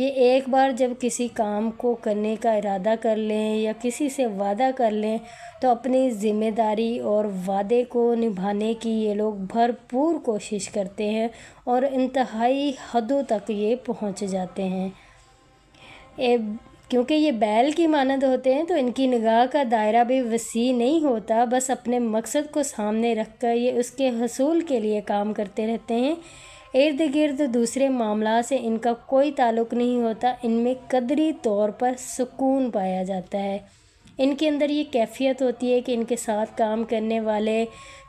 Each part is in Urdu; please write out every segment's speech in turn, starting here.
یہ ایک بار جب کسی کام کو کرنے کا ارادہ کر لیں یا کسی سے وعدہ کر لیں تو اپنی ذمہ داری اور وعدے کو نبھانے کی یہ لوگ بھرپور کوشش کرتے ہیں اور انتہائی حدوں تک یہ پہنچ جاتے ہیں۔ کیونکہ یہ بیل کی مانند ہوتے ہیں تو ان کی نگاہ کا دائرہ بھی وسیع نہیں ہوتا، بس اپنے مقصد کو سامنے رکھ کر یہ اس کے حصول کے لیے کام کرتے رہتے ہیں۔ ارد گرد دوسرے معاملات سے ان کا کوئی تعلق نہیں ہوتا، ان میں قدری طور پر سکون پایا جاتا ہے۔ ان کے اندر یہ کیفیت ہوتی ہے کہ ان کے ساتھ کام کرنے والے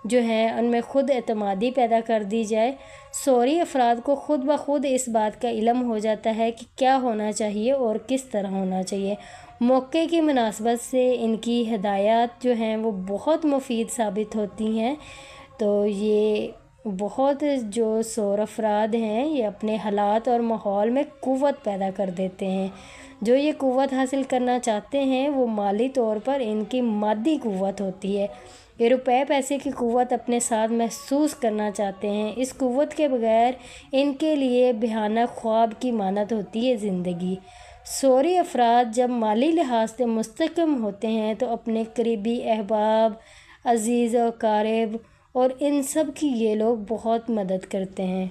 جو ہیں ان میں خود اعتمادی پیدا کر دی جائے۔ سوری افراد کو خود بخود اس بات کا علم ہو جاتا ہے کہ کیا ہونا چاہیے اور کس طرح ہونا چاہیے۔ موقع کی مناسبت سے ان کی ہدایات جو ہیں وہ بہت مفید ثابت ہوتی ہیں۔ تو یہ بہت جو سور افراد ہیں یہ اپنے حالات اور ماحول میں قوت پیدا کر دیتے ہیں۔ جو یہ قوت حاصل کرنا چاہتے ہیں وہ مالی طور پر ان کی مادی قوت ہوتی ہے۔ یہ روپے پیسے کی قوت اپنے ساتھ محسوس کرنا چاہتے ہیں۔ اس قوت کے بغیر ان کے لیے بھیانک خواب کی مانند ہوتی ہے زندگی۔ سوری افراد جب مالی لحاظ سے مستحکم ہوتے ہیں تو اپنے قریبی احباب، عزیز و اقارب اور ان سب کی یہ لوگ بہت مدد کرتے ہیں۔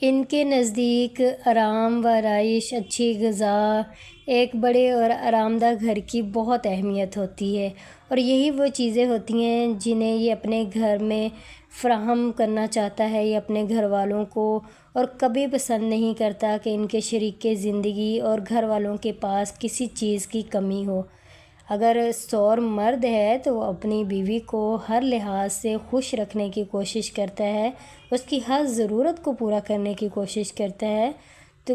ان کے نزدیک آرام و آرائش، اچھی غذا، ایک بڑے اور آرام دہ گھر کی بہت اہمیت ہوتی ہے، اور یہی وہ چیزیں ہوتی ہیں جنہیں یہ اپنے گھر میں فراہم کرنا چاہتا ہے یہ اپنے گھر والوں کو، اور کبھی پسند نہیں کرتا کہ ان کے شریک زندگی اور گھر والوں کے پاس کسی چیز کی کمی ہو۔ اگر سور مرد ہے تو وہ اپنی بیوی کو ہر لحاظ سے خوش رکھنے کی کوشش کرتا ہے، اس کی ہر ضرورت کو پورا کرنے کی کوشش کرتا ہے، تو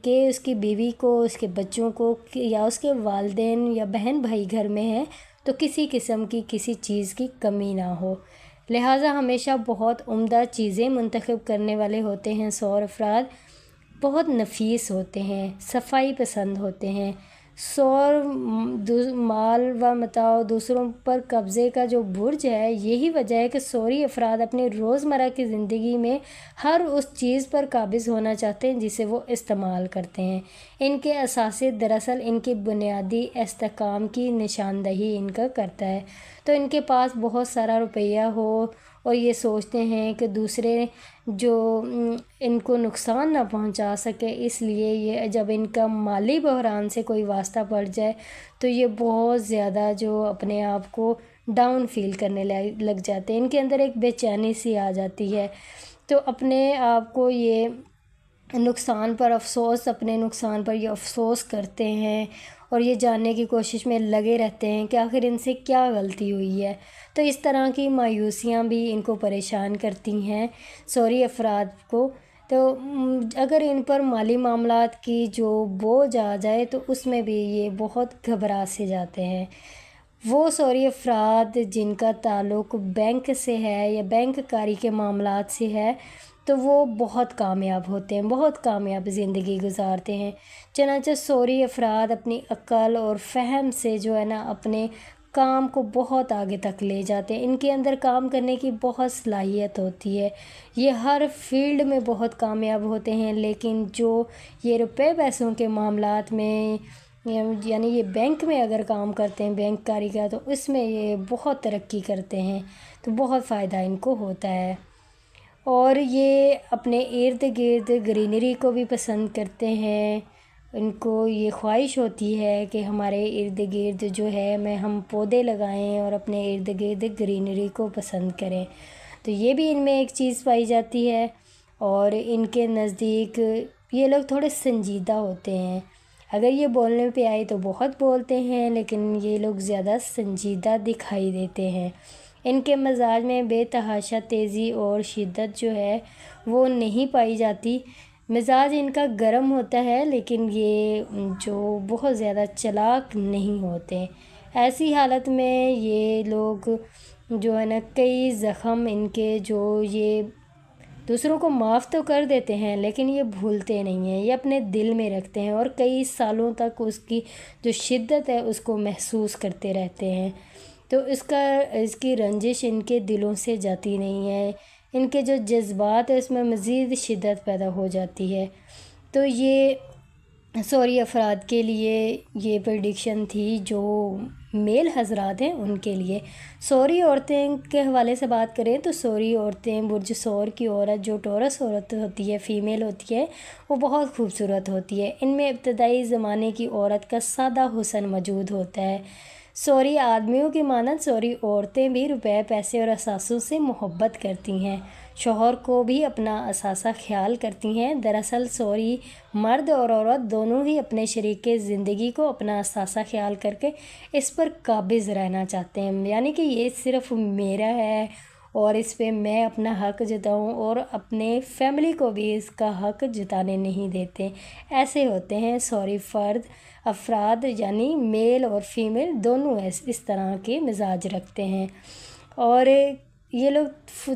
کہ اس کی بیوی کو، اس کے بچوں کو یا اس کے والدین یا بہن بھائی گھر میں ہیں تو کسی قسم کی کسی چیز کی کمی نہ ہو۔ لہٰذا ہمیشہ بہت عمدہ چیزیں منتخب کرنے والے ہوتے ہیں سور افراد، بہت نفیس ہوتے ہیں، صفائی پسند ہوتے ہیں۔ سور مال و متاع دوسروں پر قبضے کا جو برج ہے، یہی وجہ ہے کہ سوری افراد اپنے روزمرہ کی زندگی میں ہر اس چیز پر قابض ہونا چاہتے ہیں جسے وہ استعمال کرتے ہیں۔ ان کے اثاثے دراصل ان کی بنیادی استحکام کی نشاندہی ان کا کرتا ہے۔ تو ان کے پاس بہت سارا روپیہ ہو اور یہ سوچتے ہیں کہ دوسرے جو ان کو نقصان نہ پہنچا سکے، اس لیے یہ جب ان کا مالی بحران سے کوئی واسطہ پڑ جائے تو یہ بہت زیادہ جو اپنے آپ کو ڈاؤن فیل کرنے لگ جاتے ہیں، ان کے اندر ایک بے چینی سی آ جاتی ہے، تو اپنے آپ کو یہ نقصان پر افسوس، اپنے نقصان پر یہ افسوس کرتے ہیں اور یہ جاننے کی کوشش میں لگے رہتے ہیں کہ آخر ان سے کیا غلطی ہوئی ہے۔ تو اس طرح کی مایوسیاں بھی ان کو پریشان کرتی ہیں سوری افراد کو۔ تو اگر ان پر مالی معاملات کی جو بوجھ آ جائے تو اس میں بھی یہ بہت گھبرا سے جاتے ہیں۔ وہ سوری افراد جن کا تعلق بینک سے ہے یا بینک کاری کے معاملات سے ہے تو وہ بہت کامیاب ہوتے ہیں، بہت کامیاب زندگی گزارتے ہیں۔ چنانچہ سوری افراد اپنی عقل اور فہم سے جو ہے نا اپنے کام کو بہت آگے تک لے جاتے ہیں۔ ان کے اندر کام کرنے کی بہت صلاحیت ہوتی ہے، یہ ہر فیلڈ میں بہت کامیاب ہوتے ہیں، لیکن جو یہ روپے پیسوں کے معاملات میں یعنی یہ بینک میں اگر کام کرتے ہیں بینک کاری کا تو اس میں یہ بہت ترقی کرتے ہیں، تو بہت فائدہ ان کو ہوتا ہے۔ اور یہ اپنے ارد گرد گرینری کو بھی پسند کرتے ہیں، ان کو یہ خواہش ہوتی ہے کہ ہمارے ارد گرد جو ہے ہم پودے لگائیں اور اپنے ارد گرد گرینری کو پسند کریں، تو یہ بھی ان میں ایک چیز پائی جاتی ہے۔ اور ان کے نزدیک یہ لوگ تھوڑے سنجیدہ ہوتے ہیں، اگر یہ بولنے پہ آئے تو بہت بولتے ہیں، لیکن یہ لوگ زیادہ سنجیدہ دکھائی دیتے ہیں۔ ان کے مزاج میں بے تحاشا تیزی اور شدت جو ہے وہ نہیں پائی جاتی۔ مزاج ان کا گرم ہوتا ہے لیکن یہ جو بہت زیادہ چلاک نہیں ہوتے۔ ایسی حالت میں یہ لوگ جو ہے نا کئی زخم ان کے جو یہ دوسروں کو معاف تو کر دیتے ہیں لیکن یہ بھولتے نہیں ہیں، یہ اپنے دل میں رکھتے ہیں اور کئی سالوں تک اس کی جو شدت ہے اس کو محسوس کرتے رہتے ہیں، تو اس کی رنجش ان کے دلوں سے جاتی نہیں ہے، ان کے جو جذبات ہیں اس میں مزید شدت پیدا ہو جاتی ہے۔ تو یہ سوری افراد کے لیے یہ پریڈکشن تھی جو میل حضرات ہیں ان کے لیے۔ سوری عورتیں کے حوالے سے بات کریں تو سوری عورتیں، برج سور کی عورت جو ٹورس عورت ہوتی ہے، فیمیل ہوتی ہے، وہ بہت خوبصورت ہوتی ہے۔ ان میں ابتدائی زمانے کی عورت کا سادہ حسن موجود ہوتا ہے۔ سوری آدمیوں کی مانند سوری عورتیں بھی روپے، پیسے اور اثاثوں سے محبت کرتی ہیں، شوہر کو بھی اپنا اثاثہ خیال کرتی ہیں۔ دراصل سوری مرد اور عورت دونوں ہی اپنے شریک زندگی کو اپنا اثاثہ خیال کر کے اس پر قابض رہنا چاہتے ہیں، یعنی کہ یہ صرف میرا ہے اور اس پہ میں اپنا حق جتاؤں، اور اپنے فیملی کو بھی اس کا حق جتانے نہیں دیتے۔ ایسے ہوتے ہیں سوری افراد، یعنی میل اور فیمیل دونوں اس طرح کے مزاج رکھتے ہیں، اور یہ لوگ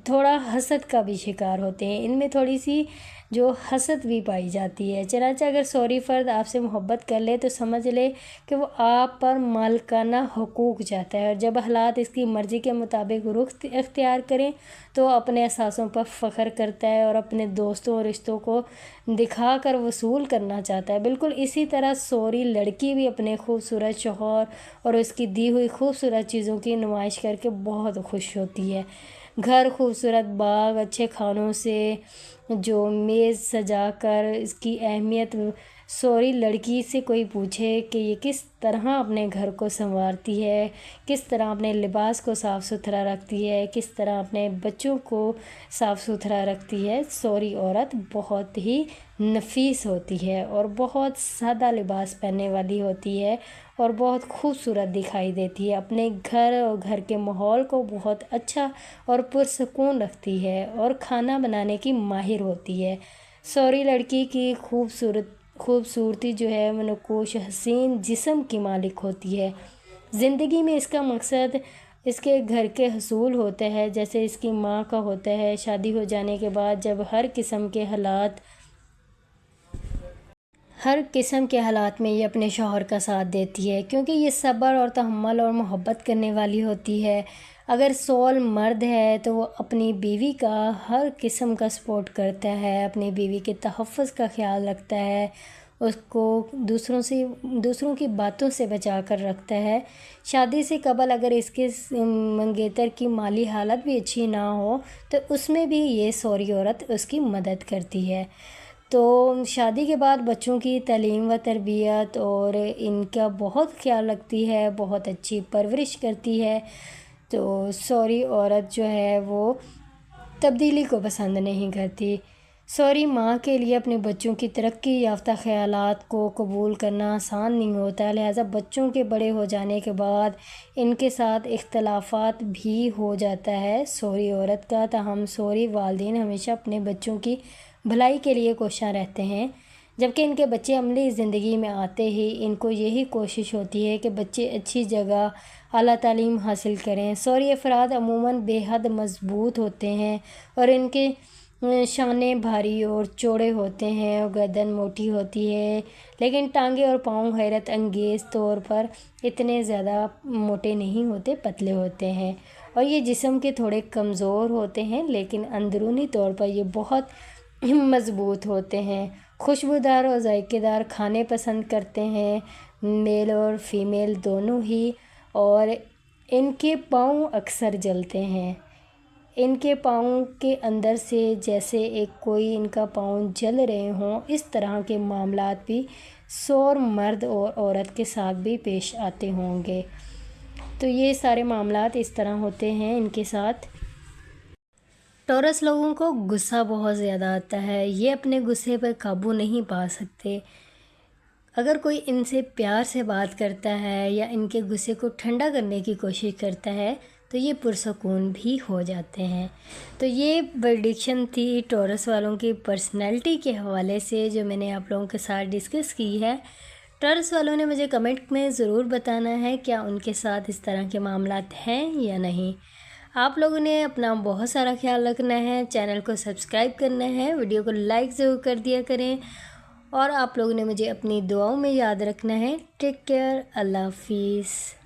تھوڑا حسد کا بھی شکار ہوتے ہیں۔ ان میں تھوڑی سی جو حسد بھی پائی جاتی ہے۔ چنانچہ اگر سوری فرد آپ سے محبت کر لے تو سمجھ لے کہ وہ آپ پر مالکانہ حقوق چاہتا ہے، اور جب حالات اس کی مرضی کے مطابق رخ اختیار کریں تو اپنے احساسوں پر فخر کرتا ہے اور اپنے دوستوں اور رشتوں کو دکھا کر وصول کرنا چاہتا ہے۔ بالکل اسی طرح سوری لڑکی بھی اپنے خوبصورت شوہر اور اس کی دی ہوئی خوبصورت چیزوں کی نمائش کر کے بہت خوش ہوتی ہے۔ گھر، خوبصورت باغ، اچھے کھانوں سے جو میز سجا کر اس کی اہمیت سوری لڑکی سے کوئی پوچھے کہ یہ کس طرح اپنے گھر کو سنوارتی ہے، کس طرح اپنے لباس کو صاف ستھرا رکھتی ہے، کس طرح اپنے بچوں کو صاف ستھرا رکھتی ہے، سوری عورت بہت ہی نفیس ہوتی ہے اور بہت سادہ لباس پہننے والی ہوتی ہے اور بہت خوبصورت دکھائی دیتی ہے۔ اپنے گھر اور گھر کے ماحول کو بہت اچھا اور پرسکون رکھتی ہے اور کھانا بنانے کی ماہر ہوتی ہے۔ سوری لڑکی کی خوبصورتی جو ہے وہ نقوش حسین جسم کی مالک ہوتی ہے۔ زندگی میں اس کا مقصد اس کے گھر کے حصول ہوتا ہے، جیسے اس کی ماں کا ہوتا ہے۔ شادی ہو جانے کے بعد جب ہر قسم کے حالات میں یہ اپنے شوہر کا ساتھ دیتی ہے، کیونکہ یہ صبر اور تحمل اور محبت کرنے والی ہوتی ہے۔ اگر سول مرد ہے تو وہ اپنی بیوی کا ہر قسم کا سپورٹ کرتا ہے، اپنی بیوی کے تحفظ کا خیال رکھتا ہے، اس کو دوسروں کی باتوں سے بچا کر رکھتا ہے۔ شادی سے قبل اگر اس کے منگیتر کی مالی حالت بھی اچھی نہ ہو تو اس میں بھی یہ سوری عورت اس کی مدد کرتی ہے۔ تو شادی کے بعد بچوں کی تعلیم و تربیت اور ان کا بہت خیال رکھتی ہے، بہت اچھی پرورش کرتی ہے۔ تو سوری عورت جو ہے وہ تبدیلی کو پسند نہیں کرتی۔ سوری ماں کے لیے اپنے بچوں کی ترقی یافتہ خیالات کو قبول کرنا آسان نہیں ہوتا، لہٰذا بچوں کے بڑے ہو جانے کے بعد ان کے ساتھ اختلافات بھی ہو جاتا ہے سوری عورت کا۔ تاہم سوری والدین ہمیشہ اپنے بچوں کی بھلائی کے لیے کوشاں رہتے ہیں، جبکہ ان کے بچے عملی زندگی میں آتے ہی ان کو یہی کوشش ہوتی ہے کہ بچے اچھی جگہ اعلیٰ تعلیم حاصل کریں۔ سوری افراد عموماً بے حد مضبوط ہوتے ہیں اور ان کے شانے بھاری اور چوڑے ہوتے ہیں اور گردن موٹی ہوتی ہے، لیکن ٹانگیں اور پاؤں حیرت انگیز طور پر اتنے زیادہ موٹے نہیں ہوتے، پتلے ہوتے ہیں، اور یہ جسم کے تھوڑے کمزور ہوتے ہیں، لیکن اندرونی طور پر یہ بہت مضبوط ہوتے ہیں۔ خوشبودار اور ذائقے دار کھانے پسند کرتے ہیں، میل اور فیمیل دونوں ہی، اور ان کے پاؤں اکثر جلتے ہیں۔ ان کے پاؤں کے اندر سے جیسے کوئی ان کا پاؤں جل رہے ہوں، اس طرح کے معاملات بھی سور مرد اور عورت کے ساتھ بھی پیش آتے ہوں گے۔ تو یہ سارے معاملات اس طرح ہوتے ہیں ان کے ساتھ۔ ٹورس لوگوں کو غصہ بہت زیادہ آتا ہے، یہ اپنے غصے پر قابو نہیں پا سکتے۔ اگر کوئی ان سے پیار سے بات کرتا ہے یا ان کے غصے کو ٹھنڈا کرنے کی کوشش کرتا ہے تو یہ پرسکون بھی ہو جاتے ہیں۔ تو یہ پریڈکشن تھی ٹورس والوں کی پرسنالٹی کے حوالے سے جو میں نے آپ لوگوں کے ساتھ ڈسکس کی ہے۔ ٹورس والوں نے مجھے کمنٹ میں ضرور بتانا ہے کیا ان کے ساتھ اس طرح کے معاملات ہیں یا نہیں۔ آپ لوگوں نے اپنا بہت سارا خیال رکھنا ہے، چینل کو سبسکرائب کرنا ہے، ویڈیو کو لائک ضرور کر دیا کریں، اور آپ لوگوں نے مجھے اپنی دعاؤں میں یاد رکھنا ہے۔ ٹیک کیئر، اللہ حافظ۔